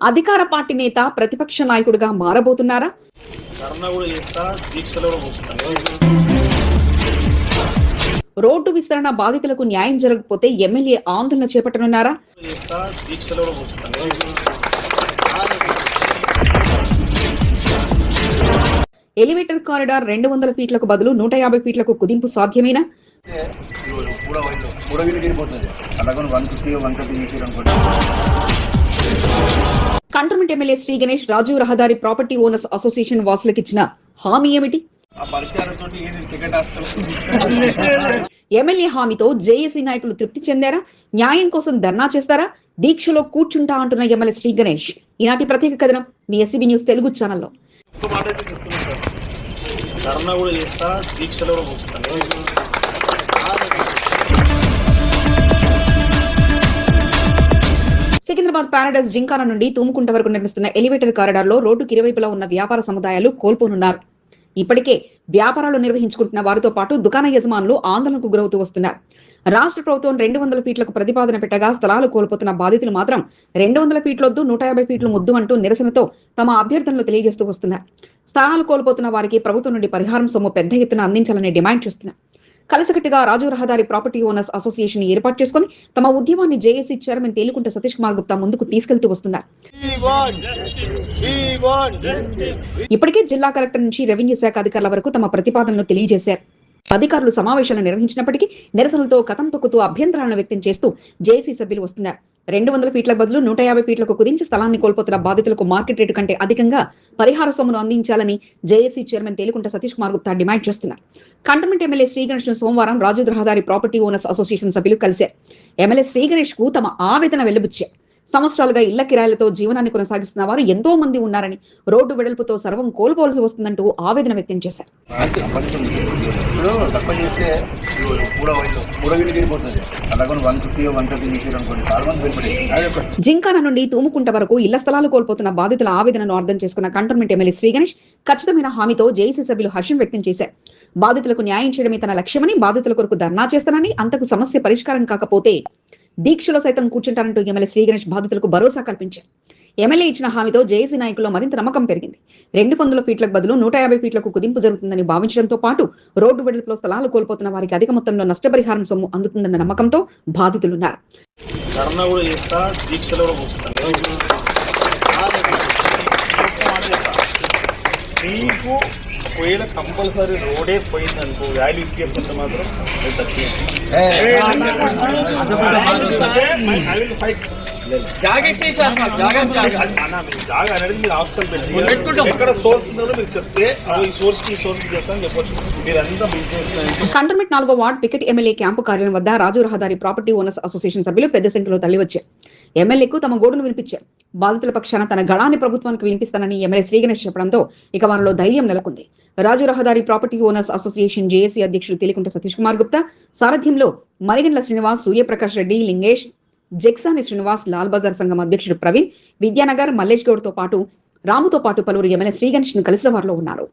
అధికార పార్టీ నేత ప్రతిపక్ష నాయకుడిగా మారబోతున్నారా? రోడ్డు విస్తరణ బాధితులకు న్యాయం జరగకపోతే ఎమ్మెల్యే ఆందోళన చేపట్టనున్నారా? ఎలివేటర్ కారిడార్ 200 ఫీట్లకు బదులు 150 ఫీట్లకు కుదింపు సాధ్యమేనా? కంటోన్మెంట్ ఎమ్మెల్యే శ్రీ గణేష్ రాజీవ్ రహదారి ప్రాపర్టీ ఓనర్స్ అసోసియేషన్ వాసులకు ఇచ్చిన హామీ ఏమిటి? ఎమ్మెల్యే హామీతో జేఏసీ నాయకులు తృప్తి చెందారా? న్యాయం కోసం ధర్నా చేస్తారా? దీక్షలో కూర్చుంటా అంటున్న ఎమ్మెల్యే శ్రీ గణేష్. ఈనాటి ప్రత్యేక కథనం మీ ఎస్సీబీ న్యూస్ తెలుగు ఛానల్లో. సికింద్రాబాద్ పారాడైజ్ జింకానా నుండి తూముకుంట వరకు నిర్మిస్తున్న ఎలివేటర్ కారిడార్ లో రోడ్డుకి ఇరువైపులా ఉన్న వ్యాపార సముదాయాలు కోల్పోనున్నారు. ఇప్పటికే వ్యాపారాలు నిర్వహించుకుంటున్న వారితో పాటు దుకాణ యజమానులు ఆందోళనకు గురవుతూ వస్తున్నారు. రాష్ట్ర ప్రభుత్వం 200 ఫీట్లకు ప్రతిపాదన పెట్టగా స్థలాలు కోల్పోతున్న బాధితులు మాత్రం 200 ఫీట్లొద్దు 150 ఫీట్లు ముద్దు అంటూ నిరసనతో తమ అభ్యర్థనలు తెలియజేస్తూ వస్తున్నారు. స్థలాలు కోల్పోతున్న వారికి ప్రభుత్వం నుండి పరిహారం సొమ్ము పెద్ద ఎత్తున అందించాలని డిమాండ్ చేస్తున్నారు. కలిసికట్టుగా రాజీవ్ రహదారి ప్రాపర్టీ ఓనర్స్ అసోసియేషన్ ఏర్పాటు చేసుకుని తమ ఉద్యమాన్ని జేఏసీ చైర్మన్ తేలుకుంట సతీష్ కుమార్ గుప్తా ముందుకు తీసుకెళ్తూ వస్తున్నారు. ఇప్పటికే జిల్లా కలెక్టర్ నుంచి రెవెన్యూ శాఖ అధికారుల వరకు తమ ప్రతిపాదనలు తెలియజేశారు. అధికారులు సమావేశాలు నిర్వహించినప్పటికీ నిరసనలతో కథం తొక్కుతూ అభ్యంతరాలను వ్యక్తం చేస్తూ జేఏసీ సభ్యులు వస్తున్నారు. 200 ఫీట్లకు బదులు 150 ఫీట్లకు కుదించి స్థలాన్ని కోల్పోతున్న బాధితులకు మార్కెట్ రేటు కంటే అధికంగా పరిహార సొమ్మును అందించాలని JAC chairman తేలుకుంట Satish Kumar Gupta demand చేస్తున్నారు. కంటోన్మెంట్ ఎమ్మెల్యే శ్రీ గణేష్ ను సోమవారం రాజీవ్ రహదారి ప్రాపర్టీ ఓనర్స్ అసోసియేషన్ సభ్యులు కలిశారు. ఎమ్మెల్యే శ్రీ గణేష్ కు తమ ఆవేదన వెలుబుచ్చారు. సంవత్సరాలుగా ఇళ్ల కిరాయిలతో జీవనాన్ని కొనసాగిస్తున్న వారు ఎంతో మంది ఉన్నారని, రోడ్డు వెడల్పుతో సర్వం కోల్పోవలసి వస్తుందంటూ ఆవేదన వ్యక్తం చేశారు. జింకానా నుండి తూముకుంట వరకు ఇళ్ల స్థలాలు కోల్పోతున్న బాధితుల ఆవేదనను అర్థం చేసుకున్న కంటోన్మెంట్ ఎమ్మెల్యే శ్రీ గణేష్ ఖచ్చితమైన హామీతో జేఏసీ సభ్యులు హర్షం వ్యక్తం చేశారు. బాధితులకు న్యాయం చేయడమే తన లక్ష్యమని, బాధితుల కొరకు ధర్నా చేస్తానని, అంతకు సమస్య పరిష్కారం కాకపోతే దీక్షలో సైతం కూర్చుంటారంటూ ఎమ్మెల్యే శ్రీ గణేష్ బాధితులకు భరోసా కల్పించారు. ఎమ్మెల్యే ఇచ్చిన హామీతో జేఏసీ నాయకుల్లో మరింత నమ్మకం పెరిగింది. 200 ఫీట్లకు బదులు 150 ఫీట్లకు కుదింపు జరుగుతుందని భావించడంతో పాటు రోడ్డు వెడల్పులో స్థలాలు కోల్పోతున్న వారికి అధిక మొత్తంలో నష్టపరిహారం సొమ్ము అందుతుందన్న నమ్మకంతో బాధితులున్నారు. ఒకవేళ కంపల్సరీ రోడే పోయిందనుకో వాల్యూ ఇప్పించే మాత్రం జాగా అనేది మీరు ఆప్షన్ పెట్టి ఎక్కడ సోర్స్ ఉందో మీరు చెప్తే ఈ సోర్స్ కి సోర్స్ చేస్తామని చెప్పొచ్చు. మీరంతా బిజినెస్. కంటోన్మెంట్ 4వ వార్డ్ పికెట్ ఎమ్మెల్యే క్యాంపు కార్యాలయం వద్ద రాజీవ్ రహదారి ప్రాపర్టీ ఓనర్స్ అసోసియేషన్ సభ్యులు పెద్ద సంఖ్యలో తరలివచ్చారు. ఎమ్మెల్యేకు తమ గోడును వినిపించారు. బాధితుల పక్షాన తన గళాన్ని ప్రభుత్వానికి వినిపిస్తానని ఎమ్మెల్యే శ్రీ గణేష్ చెప్పడంతో ఇక వారిలో ధైర్యం నెలకొంది. రాజీవ్ రహదారి ప్రాపర్టీ ఓనర్స్ అసోసియేషన్ జేఏసీ అధ్యక్షుడు తేలికుంట సతీష్ కుమార్ గుప్తా సారథ్యంలో మరిగండ్ల శ్రీనివాస్, సూర్యప్రకాష్ రెడ్డి, లింగేష్, జెక్సాని శ్రీనివాస్, లాల్ బజార్ సంఘం అధ్యక్షుడు ప్రవీణ్, విద్యానగర్, మల్లేష్ గౌడ్ తో పాటు రాముతో పాటు పలువురు ఎమ్మెల్యే శ్రీ గణేష్ ను కలిసిన వారిలో ఉన్నారు.